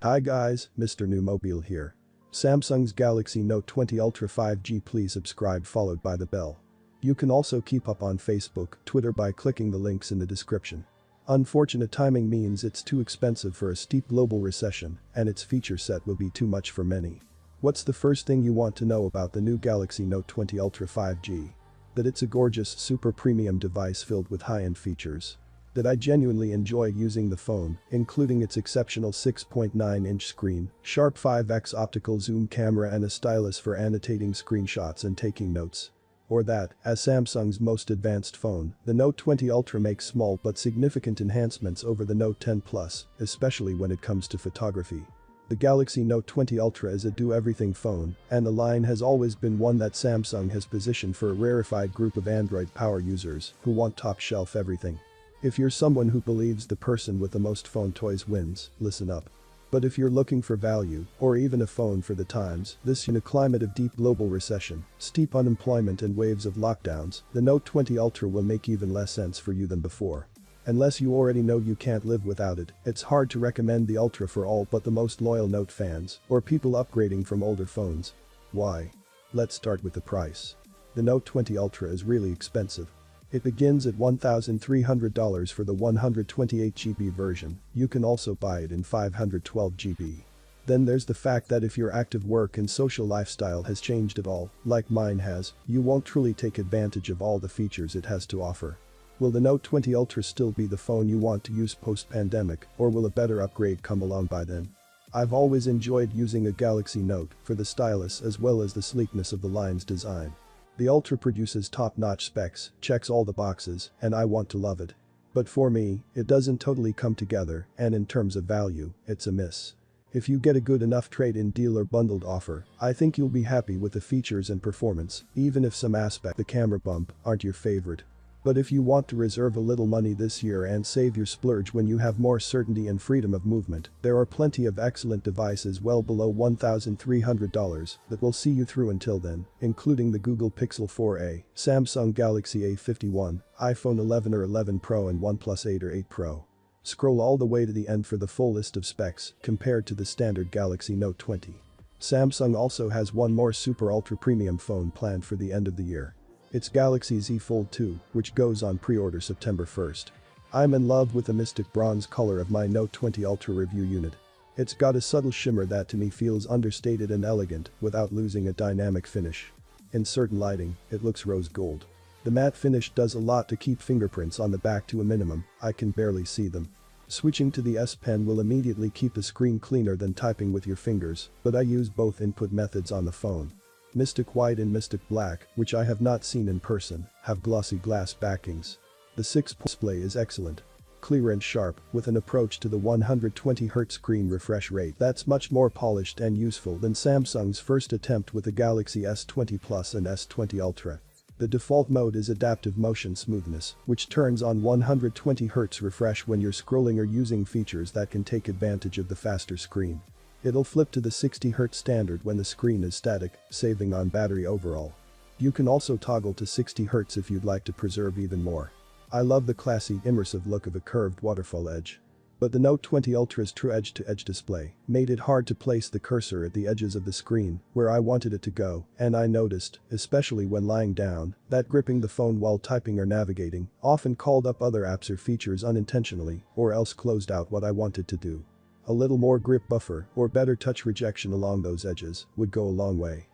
Hi guys, Mr. New Mobile here. Samsung's Galaxy Note 20 Ultra 5G, please subscribe followed by the bell. You can also keep up on Facebook, Twitter by clicking the links in the description. Unfortunate timing means it's too expensive for a steep global recession and its feature set will be too much for many. What's the first thing you want to know about the new Galaxy Note 20 Ultra 5G? That it's a gorgeous super premium device filled with high-end features. That I genuinely enjoy using the phone, including its exceptional 6.9-inch screen, sharp 5x optical zoom camera and a stylus for annotating screenshots and taking notes. Or that, as Samsung's most advanced phone, the Note 20 Ultra makes small but significant enhancements over the Note 10 Plus, especially when it comes to photography. The Galaxy Note 20 Ultra is a do-everything phone, and the line has always been one that Samsung has positioned for a rarefied group of Android power users who want top-shelf everything. If you're someone who believes the person with the most phone toys wins, listen up. But if you're looking for value, or even a phone for the times, in a climate of deep global recession, steep unemployment and waves of lockdowns, the Note 20 Ultra will make even less sense for you than before. Unless you already know you can't live without it, it's hard to recommend the Ultra for all but the most loyal Note fans, or people upgrading from older phones. Why? Let's start with the price. The Note 20 Ultra is really expensive. It begins at $1,300 for the 128GB version, you can also buy it in 512GB. Then there's the fact that if your active work and social lifestyle has changed at all, like mine has, you won't truly take advantage of all the features it has to offer. Will the Note 20 Ultra still be the phone you want to use post-pandemic, or will a better upgrade come along by then? I've always enjoyed using a Galaxy Note for the stylus as well as the sleekness of the line's design. The Ultra produces top-notch specs, checks all the boxes, and I want to love it. But for me, it doesn't totally come together, and in terms of value, it's a miss. If you get a good enough trade-in deal or bundled offer, I think you'll be happy with the features and performance, even if some aspects, the camera bump, aren't your favorite. But if you want to reserve a little money this year and save your splurge when you have more certainty and freedom of movement, there are plenty of excellent devices well below $1,300 that will see you through until then, including the Google Pixel 4a, Samsung Galaxy A51, iPhone 11 or 11 Pro and OnePlus 8 or 8 Pro. Scroll all the way to the end for the full list of specs compared to the standard Galaxy Note 20. Samsung also has one more super ultra premium phone planned for the end of the year. It's Galaxy Z Fold 2, which goes on pre-order September 1st. I'm in love with the mystic bronze color of my Note 20 Ultra review unit. It's got a subtle shimmer that to me feels understated and elegant without losing a dynamic finish. In certain lighting, it looks rose gold. The matte finish does a lot to keep fingerprints on the back to a minimum, I can barely see them. Switching to the S Pen will immediately keep the screen cleaner than typing with your fingers, but I use both input methods on the phone. Mystic White and Mystic Black, which I have not seen in person, have glossy glass backings. The 6-point display is excellent. Clear and sharp, with an approach to the 120Hz screen refresh rate that's much more polished and useful than Samsung's first attempt with the Galaxy S20 Plus and S20 Ultra. The default mode is Adaptive Motion Smoothness, which turns on 120Hz refresh when you're scrolling or using features that can take advantage of the faster screen. It'll flip to the 60Hz standard when the screen is static, saving on battery overall. You can also toggle to 60Hz if you'd like to preserve even more. I love the classy, immersive look of a curved waterfall edge. But the Note 20 Ultra's true edge-to-edge display made it hard to place the cursor at the edges of the screen where I wanted it to go, and I noticed, especially when lying down, that gripping the phone while typing or navigating often called up other apps or features unintentionally or else closed out what I wanted to do. A little more grip buffer or better touch rejection along those edges would go a long way.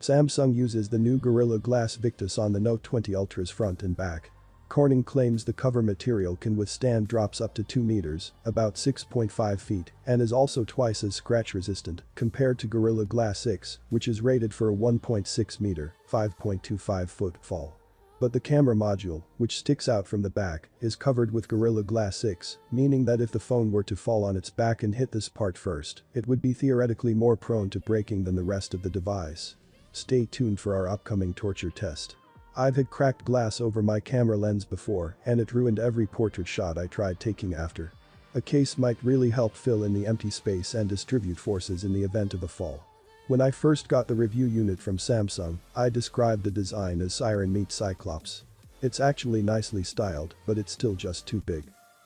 Samsung uses the new Gorilla Glass Victus on the Note 20 Ultra's front and back. Corning claims the cover material can withstand drops up to 2 meters, about 6.5 feet, and is also twice as scratch resistant compared to Gorilla Glass 6, which is rated for a 1.6 meter, 5.25 foot fall. But the camera module, which sticks out from the back, is covered with Gorilla Glass 6, meaning that if the phone were to fall on its back and hit this part first, it would be theoretically more prone to breaking than the rest of the device. Stay tuned for our upcoming torture test. I've had cracked glass over my camera lens before, and it ruined every portrait shot I tried taking after. A case might really help fill in the empty space and distribute forces in the event of a fall. When I first got the review unit from Samsung, I described the design as Siren meets Cyclops. It's actually nicely styled, but it's still just too big.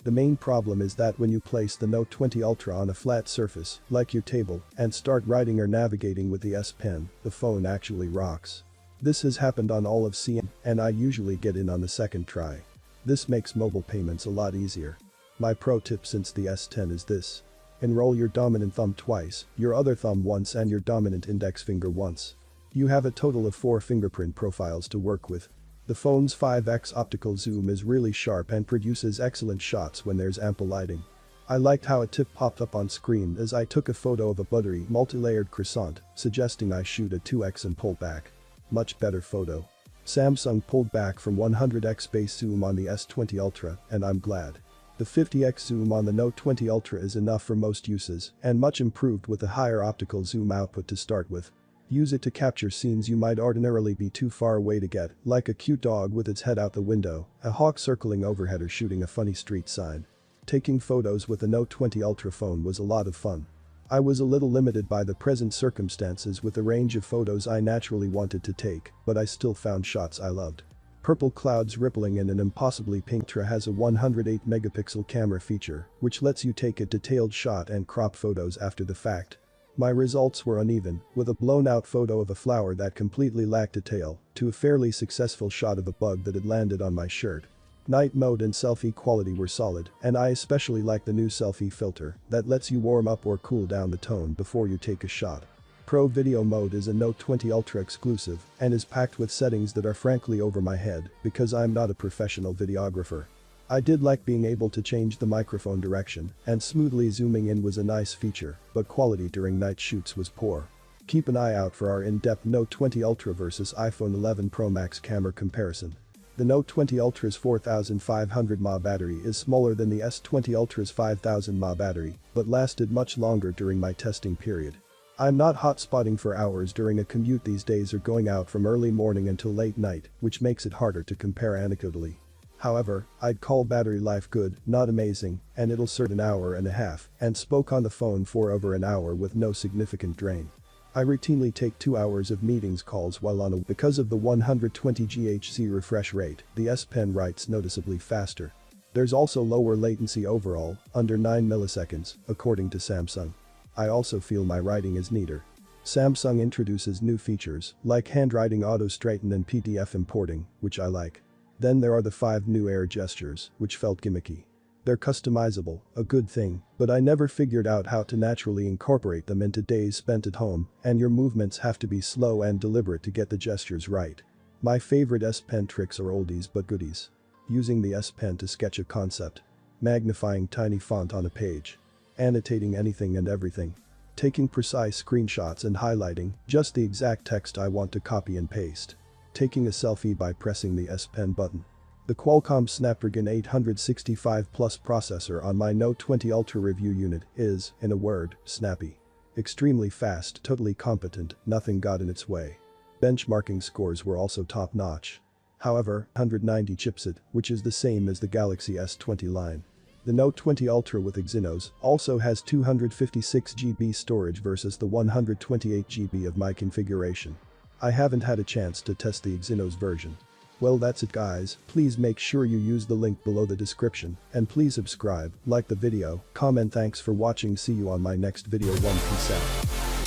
The main problem is that when you place the Note 20 Ultra on a flat surface, like your table, and start writing or navigating with the S Pen, the phone actually rocks. This has happened on all of CM, and I usually get in on the second try. This makes mobile payments a lot easier. My pro tip since the S10 is this. Enroll your dominant thumb twice, your other thumb once and your dominant index finger once. You have a total of 4 fingerprint profiles to work with. The phone's 5x optical zoom is really sharp and produces excellent shots when there's ample lighting. I liked how a tip popped up on screen as I took a photo of a buttery multi-layered croissant, suggesting I shoot a 2x and pull back. Much better photo. Samsung pulled back from 100x base zoom on the S20 Ultra, and I'm glad. The 50x zoom on the Note 20 Ultra is enough for most uses and much improved with a higher optical zoom output to start with. Use it to capture scenes you might ordinarily be too far away to get, like a cute dog with its head out the window, a hawk circling overhead or shooting a funny street sign. Taking photos with the Note 20 Ultra phone was a lot of fun. I was a little limited by the present circumstances with the range of photos I naturally wanted to take, but I still found shots I loved. Purple clouds rippling in an impossibly pink Ultra has a 108 megapixel camera feature, which lets you take a detailed shot and crop photos after the fact. My results were uneven, with a blown-out photo of a flower that completely lacked detail, to a fairly successful shot of a bug that had landed on my shirt. Night mode and selfie quality were solid, and I especially like the new selfie filter that lets you warm up or cool down the tone before you take a shot. Pro video mode is a Note 20 Ultra exclusive and is packed with settings that are frankly over my head because I'm not a professional videographer. I did like being able to change the microphone direction, and smoothly zooming in was a nice feature, but quality during night shoots was poor. Keep an eye out for our in-depth Note 20 Ultra versus iPhone 11 Pro Max camera comparison. The Note 20 Ultra's 4500 mAh battery is smaller than the S20 Ultra's 5000 mAh battery, but lasted much longer during my testing period. I'm not hotspotting for hours during a commute these days or going out from early morning until late night, which makes it harder to compare anecdotally. However, I'd call battery life good, not amazing, and it'll serve an hour and a half, and spoke on the phone for over an hour with no significant drain. I routinely take 2 hours of meetings calls while on a because of the 120 GHz refresh rate, the S Pen writes noticeably faster. There's also lower latency overall, under 9 milliseconds, according to Samsung. I also feel my writing is neater. Samsung introduces new features, like handwriting auto straighten and PDF importing, which I like. Then there are the 5 new air gestures, which felt gimmicky. They're customizable, a good thing, but I never figured out how to naturally incorporate them into days spent at home, and your movements have to be slow and deliberate to get the gestures right. My favorite S Pen tricks are oldies but goodies. Using the S Pen to sketch a concept. Magnifying tiny font on a page. Annotating anything and everything. Taking precise screenshots and highlighting just the exact text I want to copy and paste. Taking a selfie by pressing the S Pen button. The Qualcomm Snapdragon 865 Plus processor on my Note 20 Ultra review unit is, in a word, snappy. Extremely fast, totally competent, nothing got in its way. Benchmarking scores were also top-notch. However, 190 chipset, which is the same as the Galaxy S20 line. The Note 20 Ultra with Exynos also has 256 GB storage versus the 128 GB of my configuration. I haven't had a chance to test the Exynos version. Well, that's it guys, please make sure you use the link below the description, and please subscribe, like the video, comment. Thanks for watching, see you on my next video. Peace out.